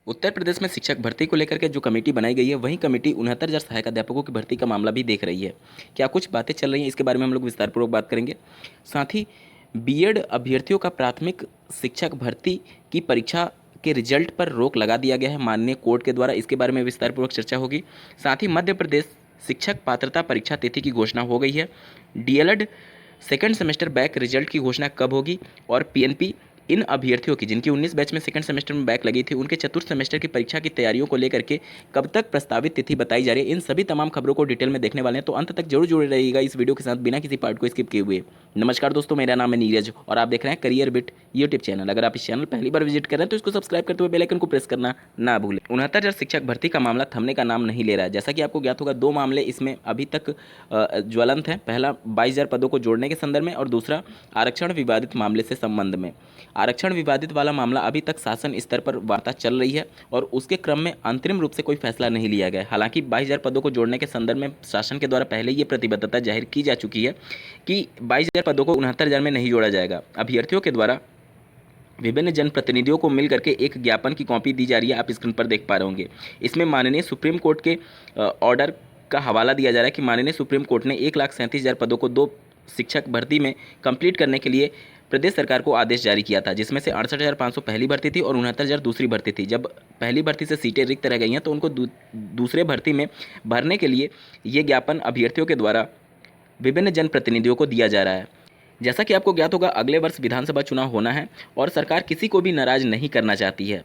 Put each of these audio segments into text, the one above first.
उत्तर प्रदेश में शिक्षक भर्ती को लेकर के जो कमेटी बनाई गई है वही कमेटी 69,000 सहायक अध्यापकों की भर्ती का मामला भी देख रही है। क्या कुछ बातें चल रही हैं, इसके बारे में हम लोग विस्तारपूर्वक बात करेंगे। साथ ही बीएड अभ्यर्थियों का प्राथमिक शिक्षक भर्ती की परीक्षा के रिजल्ट पर रोक लगा दिया गया है माननीय कोर्ट के द्वारा, इसके बारे में विस्तारपूर्वक चर्चा होगी। साथ ही मध्य प्रदेश शिक्षक पात्रता परीक्षा तिथि की घोषणा हो गई है। DElEd second semester back result की घोषणा कब होगी, और पीएनपी इन अभ्यर्थियों की जिनकी 19 बैच में सेकंड सेमेस्टर में बैक लगी थी उनके चतुर्थ सेमेस्टर की परीक्षा की तैयारियों को लेकर के कब तक प्रस्तावित तिथि बताई जा रही है, इन सभी तमाम खबरों को डिटेल में देखने वाले हैं, तो अंत तक जरूर जुड़े रहिएगा इस वीडियो के साथ बिना किसी पार्ट को स्किप किए हुए। नमस्कार दोस्तों, मेरा नाम है नीरज और आप देख रहे हैं करियर बिट यूट्यूब चैनल। अगर आप इस चैनल पहली बार विजिट कर रहे हैं तो इसको सब्सक्राइब करते हुए बेल आइकन को प्रेस करना ना भूलें। 69,000 शिक्षक भर्ती का मामला थमने का नाम नहीं ले रहा है। जैसा कि आपको ज्ञात होगा, दो मामले इसमें अभी तक ज्वलंत हैं। पहला 22,000 पदों को जोड़ने के संदर्भ में और दूसरा आरक्षण विवादित मामले से संबंध में। आरक्षण विवादित वाला मामला अभी तक शासन स्तर पर वार्ता चल रही है और उसके क्रम में अंतरिम रूप से कोई फैसला नहीं लिया गया। हालांकि 22,000 पदों को जोड़ने के संदर्भ में शासन के द्वारा पहले ये प्रतिबद्धता जाहिर की जा चुकी है कि 22,000 पदों को 69,000 में नहीं जोड़ा जाएगा। अभ्यर्थियों के द्वारा विभिन्न जनप्रतिनिधियों को मिल करके एक ज्ञापन की कॉपी दी जा रही है, आप स्क्रीन पर देख पा रहे होंगे। इसमें माननीय सुप्रीम कोर्ट के ऑर्डर का हवाला दिया जा रहा है कि माननीय सुप्रीम कोर्ट ने 1,37,000 पदों को 2 शिक्षक भर्ती में कंप्लीट करने के लिए प्रदेश सरकार को आदेश जारी किया था, जिसमें से 68,500 पहली भर्ती थी और 69,000 दूसरी भर्ती थी। जब पहली भर्ती से सीटें रिक्त रह गई हैं तो उनको दूसरे भर्ती में भरने के लिए ये ज्ञापन अभ्यर्थियों के द्वारा विभिन्न जनप्रतिनिधियों को दिया जा रहा है। जैसा कि आपको ज्ञात होगा, अगले वर्ष विधानसभा चुनाव होना है और सरकार किसी को भी नाराज नहीं करना चाहती है,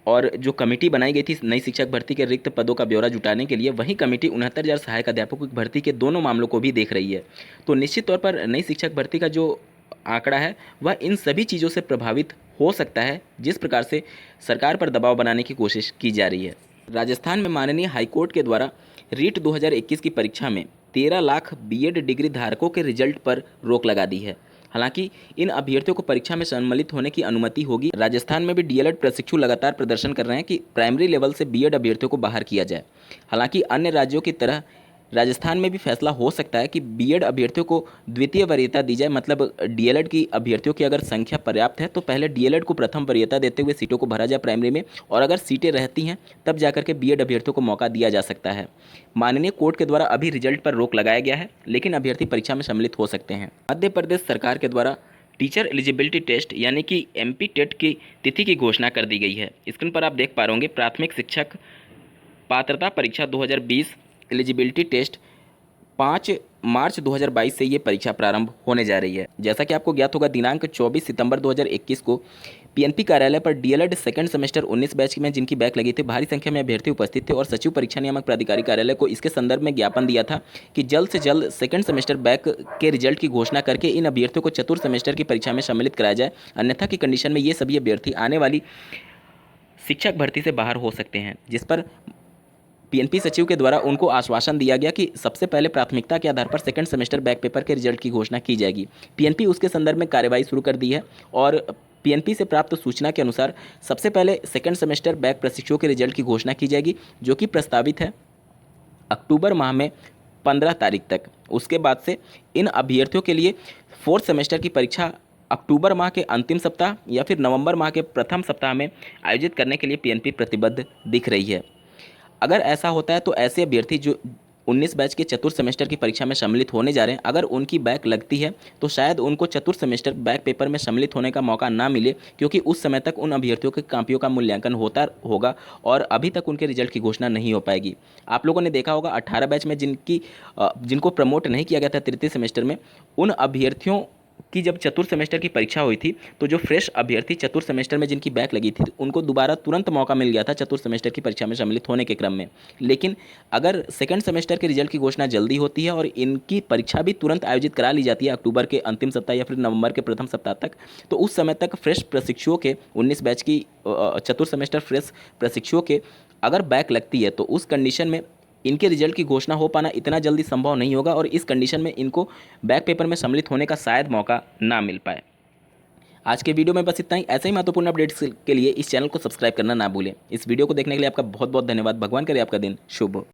और जो कमेटी बनाई गई थी नई शिक्षक भर्ती के रिक्त पदों का ब्यौरा जुटाने के लिए, वही कमेटी 69,000 सहायक अध्यापकों की भर्ती के दोनों मामलों को भी देख रही है। तो निश्चित तौर पर नई शिक्षक भर्ती का जो आंकड़ा है वह इन सभी चीज़ों से प्रभावित हो सकता है, जिस प्रकार से सरकार पर दबाव बनाने की कोशिश की जा रही है। राजस्थान में माननीय हाईकोर्ट के द्वारा रीट 2021 की परीक्षा में 13 लाख बीएड डिग्री धारकों के रिजल्ट पर रोक लगा दी है। हालांकि इन अभ्यर्थियों को परीक्षा में सम्मिलित होने की अनुमति होगी। राजस्थान में भी डीएलएड प्रशिक्षु लगातार प्रदर्शन कर रहे हैं कि प्राइमरी लेवल से बीएड अभ्यर्थियों को बाहर किया जाए। हालांकि अन्य राज्यों की तरह राजस्थान में भी फैसला हो सकता है कि बीएड अभ्यर्थियों को द्वितीय वरीयता दी जाए, मतलब डीएलएड की अभ्यर्थियों की अगर संख्या पर्याप्त है तो पहले डीएलएड को प्रथम वरीयता देते हुए सीटों को भरा जाए प्राइमरी में, और अगर सीटें रहती हैं तब जाकर के बीएड अभ्यर्थियों को मौका दिया जा सकता है। माननीय कोर्ट के द्वारा अभी रिजल्ट पर रोक लगाया गया है, लेकिन अभ्यर्थी परीक्षा में सम्मिलित हो सकते हैं। मध्य प्रदेश सरकार के द्वारा टीचर एलिजिबिलिटी टेस्ट यानी कि एमपी टेट की तिथि की घोषणा कर दी गई है। स्क्रीन पर आप देख पा रहे होंगे, प्राथमिक शिक्षक पात्रता परीक्षा 2020 एलिजिबिलिटी टेस्ट 5 मार्च 2022 से ये परीक्षा प्रारंभ होने जा रही है। जैसा कि आपको ज्ञात होगा, दिनांक 24 सितंबर 2021 को पीएनपी कार्यालय पर डीएलएड सेकंड सेमेस्टर 19 बैच में जिनकी बैक लगी थी, भारी संख्या में अभ्यर्थी उपस्थित थे और सचिव परीक्षा नियामक प्राधिकारी कार्यालय को इसके संदर्भ में ज्ञापन दिया था कि जल्द से जल्द सेकंड सेमेस्टर बैक के रिजल्ट की घोषणा करके इन अभ्यर्थियों को चतुर्थ सेमेस्टर की परीक्षा में सम्मिलित कराया जाए, अन्यथा की कंडीशन में ये सभी अभ्यर्थी आने वाली शिक्षक भर्ती से बाहर हो सकते हैं। जिस पर पीएनपी सचिव के द्वारा उनको आश्वासन दिया गया कि सबसे पहले प्राथमिकता के आधार पर सेकंड सेमेस्टर बैक पेपर के रिजल्ट की घोषणा की जाएगी। पीएनपी उसके संदर्भ में कार्यवाही शुरू कर दी है और पीएनपी से प्राप्त सूचना के अनुसार सबसे पहले सेकंड सेमेस्टर बैक प्रशिक्षुओं के रिजल्ट की घोषणा की जाएगी, जो कि प्रस्तावित है अक्टूबर माह में 15 तारीख तक। उसके बाद से इन अभ्यर्थियों के लिए फोर्थ सेमेस्टर की परीक्षा अक्टूबर माह के अंतिम सप्ताह या फिर नवंबर माह के प्रथम सप्ताह में आयोजित करने के लिए पीएनपी प्रतिबद्ध दिख रही है। अगर ऐसा होता है तो ऐसे अभ्यर्थी जो 19 बैच के चतुर्थ सेमेस्टर की परीक्षा में सम्मिलित होने जा रहे हैं, अगर उनकी बैक लगती है तो शायद उनको चतुर्थ सेमेस्टर बैक पेपर में सम्मिलित होने का मौका ना मिले, क्योंकि उस समय तक उन अभ्यर्थियों के कॉपियों का मूल्यांकन होता होगा और अभी तक उनके रिजल्ट की घोषणा नहीं हो पाएगी। आप लोगों ने देखा होगा 18 बैच में जिनको प्रमोट नहीं किया गया था तृतीय सेमेस्टर में, उन अभ्यर्थियों कि जब चतुर्थ सेमेस्टर की परीक्षा हुई थी तो जो फ्रेश अभ्यर्थी चतुर्थ सेमेस्टर में जिनकी बैक लगी थी उनको दोबारा तुरंत मौका मिल गया था चतुर्थ सेमेस्टर की परीक्षा में सम्मिलित होने के क्रम में। लेकिन अगर सेकंड सेमेस्टर के रिजल्ट की घोषणा जल्दी होती है और इनकी परीक्षा भी तुरंत आयोजित करा ली जाती है अक्टूबर के अंतिम सप्ताह या फिर नवंबर के प्रथम सप्ताह तक, तो उस समय तक फ्रेश प्रशिक्षुओं के 19 बैच की चतुर्थ सेमेस्टर फ्रेश प्रशिक्षुओं के अगर बैक लगती है तो उस कंडीशन में इनके रिजल्ट की घोषणा हो पाना इतना जल्दी संभव नहीं होगा और इस कंडीशन में इनको बैक पेपर में सम्मिलित होने का शायद मौका ना मिल पाए। आज के वीडियो में बस इतना ही। ऐसे ही महत्वपूर्ण अपडेट्स के लिए इस चैनल को सब्सक्राइब करना ना भूलें। इस वीडियो को देखने के लिए आपका बहुत बहुत धन्यवाद। भगवान करे आपका दिन शुभ हो।